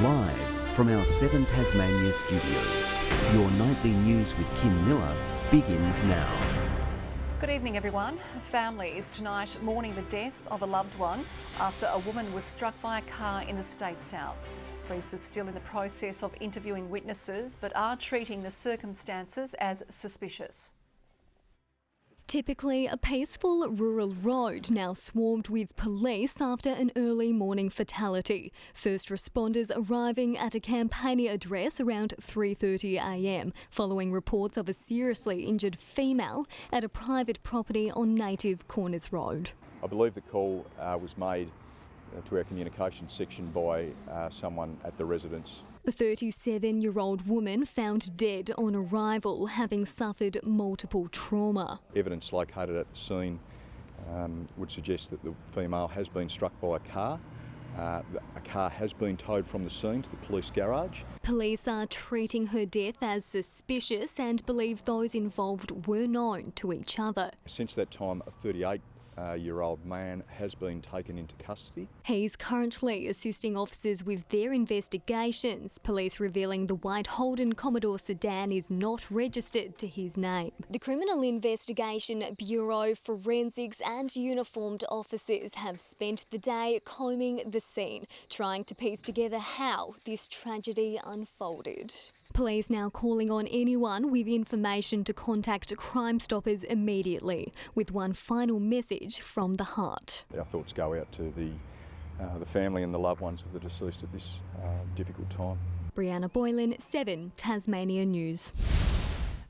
Live from our 7 Tasmania studios, your nightly news with Kim Miller begins now. Good evening, everyone. Families tonight mourning the death of a loved one after a woman was struck by a car in the state south. Police are still in the process of interviewing witnesses but are treating the circumstances as suspicious. Typically a peaceful rural road, now swarmed with police after an early morning fatality. First responders arriving at a Campania address around 3:30 a.m, following reports of a seriously injured female at a private property on Native Corners Road. I believe the call was made to our communications section by someone at the residence. The 37-year-old woman found dead on arrival, having suffered multiple trauma. Evidence located at the scene would suggest that the female has been struck by a car. A car has been towed from the scene to the police garage. Police are treating her death as suspicious and believe those involved were known to each other. Since that time, a 38-year-old man has been taken into custody. He's currently assisting officers with their investigations, police revealing the white Holden Commodore sedan is not registered to his name. The Criminal Investigation Bureau, forensics and uniformed officers have spent the day combing the scene, trying to piece together how this tragedy unfolded. Police now calling on anyone with information to contact Crime Stoppers immediately, with one final message from the heart. Our thoughts go out to the family and the loved ones of the deceased at this difficult time. Brianna Boylan, 7 Tasmania News.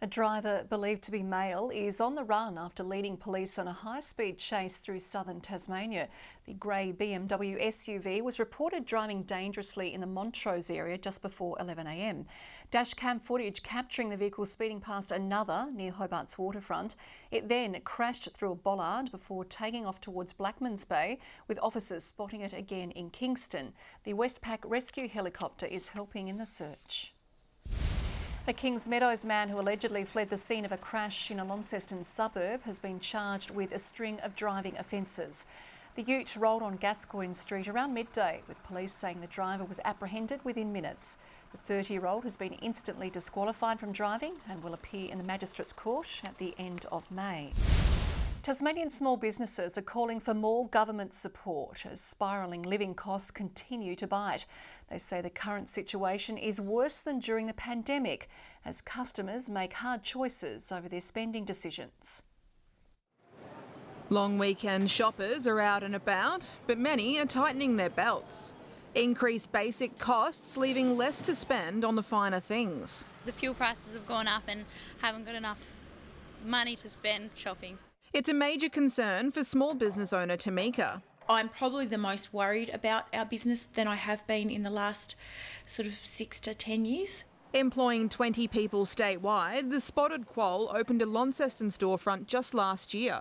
A driver believed to be male is on the run after leading police on a high-speed chase through southern Tasmania. The grey BMW SUV was reported driving dangerously in the Montrose area just before 11 a.m. Dashcam footage capturing the vehicle speeding past another near Hobart's waterfront. It then crashed through a bollard before taking off towards Blackmans Bay, with officers spotting it again in Kingston. The Westpac rescue helicopter is helping in the search. A Kings Meadows man who allegedly fled the scene of a crash in a Launceston suburb has been charged with a string of driving offences. The ute rolled on Gascoyne Street around midday, with police saying the driver was apprehended within minutes. The 30-year-old has been instantly disqualified from driving and will appear in the Magistrates Court at the end of May. Tasmanian small businesses are calling for more government support as spiralling living costs continue to bite. They say the current situation is worse than during the pandemic as customers make hard choices over their spending decisions. Long weekend shoppers are out and about, but many are tightening their belts. Increased basic costs leaving less to spend on the finer things. The fuel prices have gone up and haven't got enough money to spend shopping. It's a major concern for small business owner Tamika. I'm probably the most worried about our business than I have been in the last sort of 6 to 10 years. Employing 20 people statewide, the Spotted Quoll opened a Launceston storefront just last year.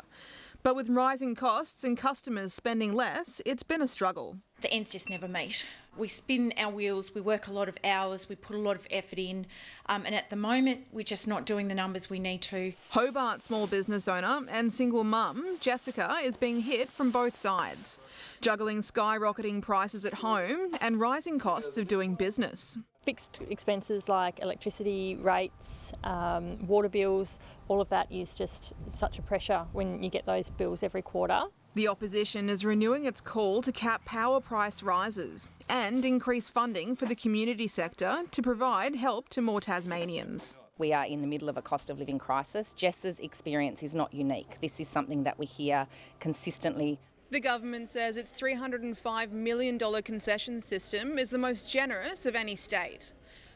But with rising costs and customers spending less, it's been a struggle. The ends just never meet. We spin our wheels, we work a lot of hours, we put a lot of effort in, and at the moment we're just not doing the numbers we need to. Hobart small business owner and single mum, Jessica, is being hit from both sides, juggling skyrocketing prices at home and rising costs of doing business. Fixed expenses like electricity rates, water bills, all of that is just such a pressure when you get those bills every quarter. The opposition is renewing its call to cap power price rises and increase funding for the community sector to provide help to more Tasmanians. We are in the middle of a cost of living crisis. Jess's experience is not unique. This is something that we hear consistently. The government says its $305 million concession system is the most generous of any state.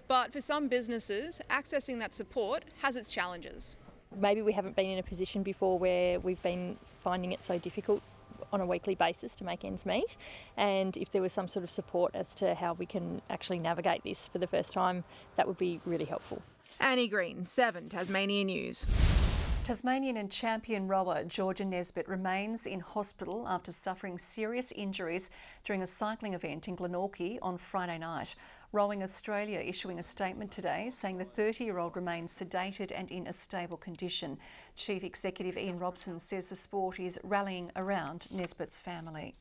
But for some businesses, accessing that support has its challenges. Maybe we haven't been in a position before where we've been finding it so difficult on a weekly basis to make ends meet, and if there was some sort of support as to how we can actually navigate this for the first time, that would be really helpful. Annie Green, 7 Tasmania News. Tasmanian and champion rower Georgia Nesbitt remains in hospital after suffering serious injuries during a cycling event in Glenorchy on Friday night. Rowing Australia issuing a statement today saying the 30-year-old remains sedated and in a stable condition. Chief Executive Ian Robson says the sport is rallying around Nesbitt's family.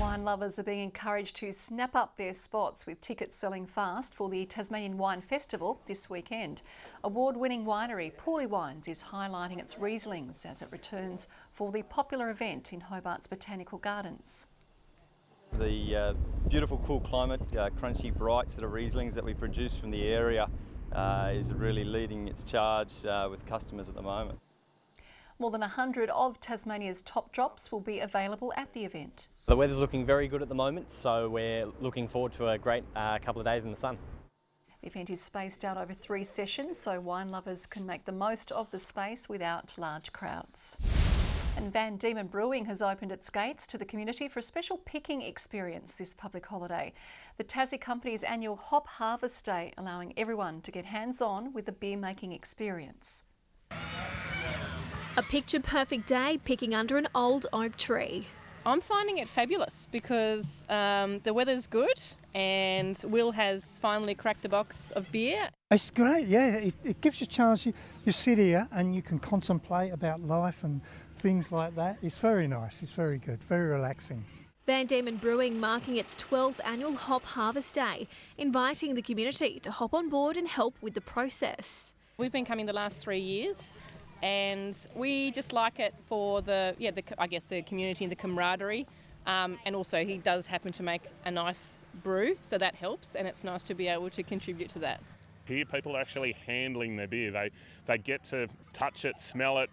Wine lovers are being encouraged to snap up their spots with tickets selling fast for the Tasmanian Wine Festival this weekend. Award-winning winery Pooley Wines is highlighting its Rieslings as it returns for the popular event in Hobart's Botanical Gardens. The beautiful cool climate, crunchy bright sort of Rieslings that we produce from the area is really leading its charge with customers at the moment. More than 100 of Tasmania's top drops will be available at the event. The weather's looking very good at the moment, so we're looking forward to a great couple of days in the sun. The event is spaced out over 3 sessions, so wine lovers can make the most of the space without large crowds. And Van Diemen Brewing has opened its gates to the community for a special picking experience this public holiday. The Tassie Company's annual Hop Harvest Day, allowing everyone to get hands-on with the beer-making experience. A picture-perfect day picking under an old oak tree. I'm finding it fabulous because the weather's good and Will has finally cracked a box of beer. It's great, yeah. It gives you a chance. You sit here and you can contemplate about life and things like that. It's very nice. It's very good, very relaxing. Van Diemen Brewing marking its 12th annual Hop Harvest Day, inviting the community to hop on board and help with the process. We've been coming the last 3 years. And we just like it for the community and the camaraderie. And also he does happen to make a nice brew, so that helps, and it's nice to be able to contribute to that. Here people are actually handling their beer. They get to touch it, smell it,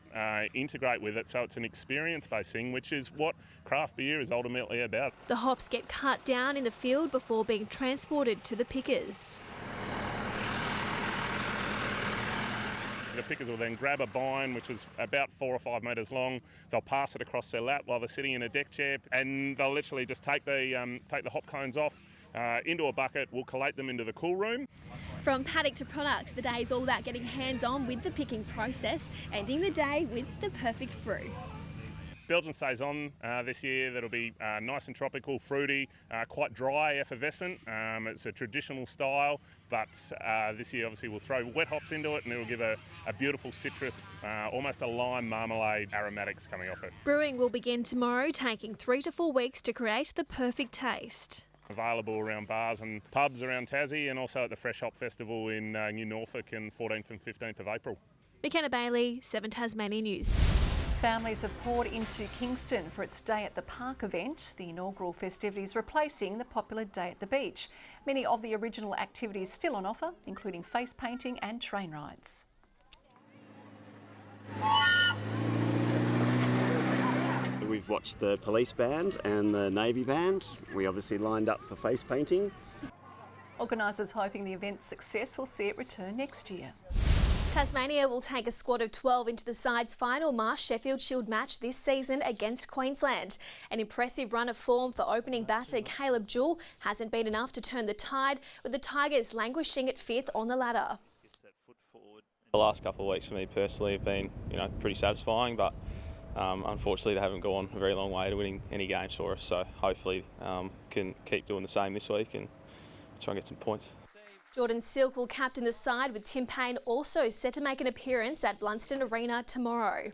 integrate with it, so it's an experience-based thing, which is what craft beer is ultimately about. The hops get cut down in the field before being transported to the pickers. The pickers will then grab a bine, which is about 4 or 5 metres long. They'll pass it across their lap while they're sitting in a deck chair, and they'll literally just take the hop cones off into a bucket. We'll collate them into the cool room. From paddock to product, the day is all about getting hands-on with the picking process, ending the day with the perfect brew. Belgian Saison this year, that'll be nice and tropical, fruity, quite dry, effervescent. It's a traditional style, but this year obviously we'll throw wet hops into it and it'll give a beautiful citrus, almost a lime marmalade aromatics coming off it. Brewing will begin tomorrow, taking 3 to 4 weeks to create the perfect taste. Available around bars and pubs around Tassie and also at the Fresh Hop Festival in New Norfolk on 14th and 15th of April. McKenna Bailey, 7 Tasmania News. Families have poured into Kingston for its Day at the Park event, the inaugural festivities replacing the popular Day at the Beach. Many of the original activities still on offer, including face painting and train rides. We've watched the police band and the Navy band. We obviously lined up for face painting. Organisers hoping the event's success will see it return next year. Tasmania will take a squad of 12 into the side's final Marsh Sheffield Shield match this season against Queensland. An impressive run of form for opening batter Caleb Jewell hasn't been enough to turn the tide, with the Tigers languishing at 5th on the ladder. The last couple of weeks for me personally have been, pretty satisfying, but unfortunately they haven't gone a very long way to winning any games for us. So hopefully can keep doing the same this week and try and get some points. Jordan Silk will captain the side, with Tim Payne also set to make an appearance at Blunston Arena tomorrow.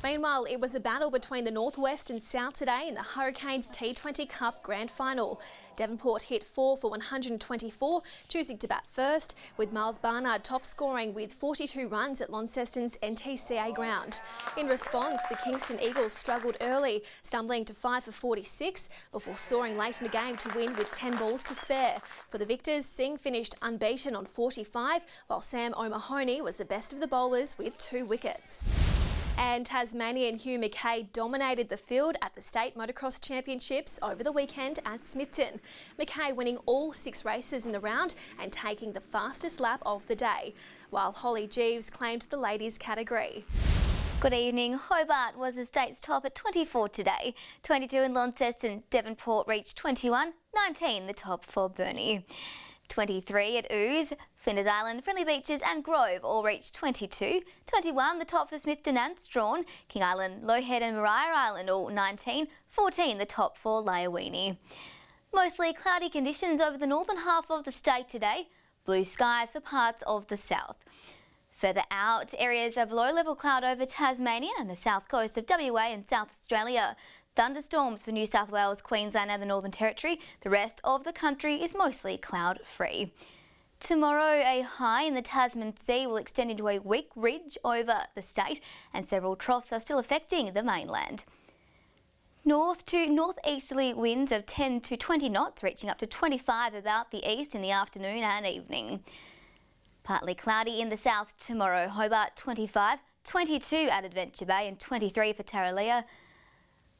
Meanwhile, it was a battle between the Northwest and South today in the Hurricanes T20 Cup Grand Final. Devonport hit 4 for 124, choosing to bat first, with Miles Barnard top scoring with 42 runs at Launceston's NTCA ground. In response, the Kingston Eagles struggled early, stumbling to 5 for 46 before soaring late in the game to win with 10 balls to spare. For the victors, Singh finished unbeaten on 45, while Sam O'Mahony was the best of the bowlers with 2 wickets. And Tasmanian Hugh Mackay dominated the field at the State Motocross Championships over the weekend at Smithton. Mackay winning all 6 races in the round and taking the fastest lap of the day, while Holly Jeeves claimed the ladies category. Good evening. Hobart was the state's top at 24 today. 22 in Launceston. Devonport reached 21, 19 the top for Burnie. 23 at Ooze, Flinders Island, Friendly Beaches and Grove all reached 22. 21 the top for Smithton and Strawn. King Island, Lowhead and Maria Island all 19. 14 the top for Laowini. Mostly cloudy conditions over the northern half of the state today. Blue skies for parts of the south. Further out, areas of low-level cloud over Tasmania and the south coast of WA and South Australia. Thunderstorms for New South Wales, Queensland and the Northern Territory. The rest of the country is mostly cloud-free. Tomorrow, a high in the Tasman Sea will extend into a weak ridge over the state, and several troughs are still affecting the mainland. North to northeasterly winds of 10 to 20 knots, reaching up to 25 about the east in the afternoon and evening. Partly cloudy in the south tomorrow. Hobart 25, 22 at Adventure Bay and 23 for Tarraleah.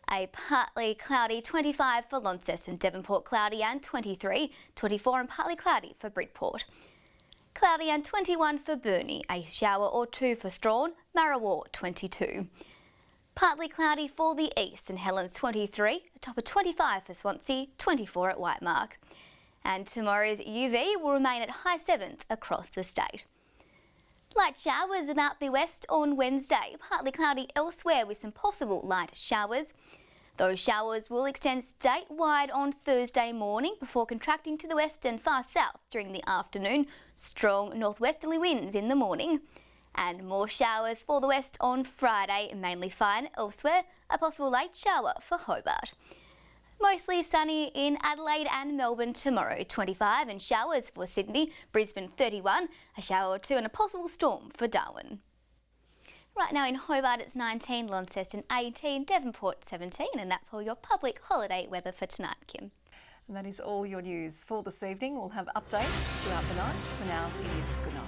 A partly cloudy 25 for Launceston, Devonport cloudy and 23, 24 and partly cloudy for Bridport. Cloudy and 21 for Burnie, a shower or two for Strawn, Marrawar 22. Partly cloudy for the east, St Helens 23, a top of 25 for Swansea, 24 at Whitemark. And tomorrow's UV will remain at high 7s across the state. Light showers about the west on Wednesday, partly cloudy elsewhere with some possible light showers. Those showers will extend statewide on Thursday morning before contracting to the west and far south during the afternoon. Strong northwesterly winds in the morning. And more showers for the west on Friday, mainly fine elsewhere. A possible late shower for Hobart. Mostly sunny in Adelaide and Melbourne tomorrow, 25, and showers for Sydney, Brisbane 31, a shower or two and a possible storm for Darwin. Right now in Hobart it's 19, Launceston 18, Devonport 17, and that's all your public holiday weather for tonight, Kim. And that is all your news for this evening. We'll have updates throughout the night. For now, it is good night.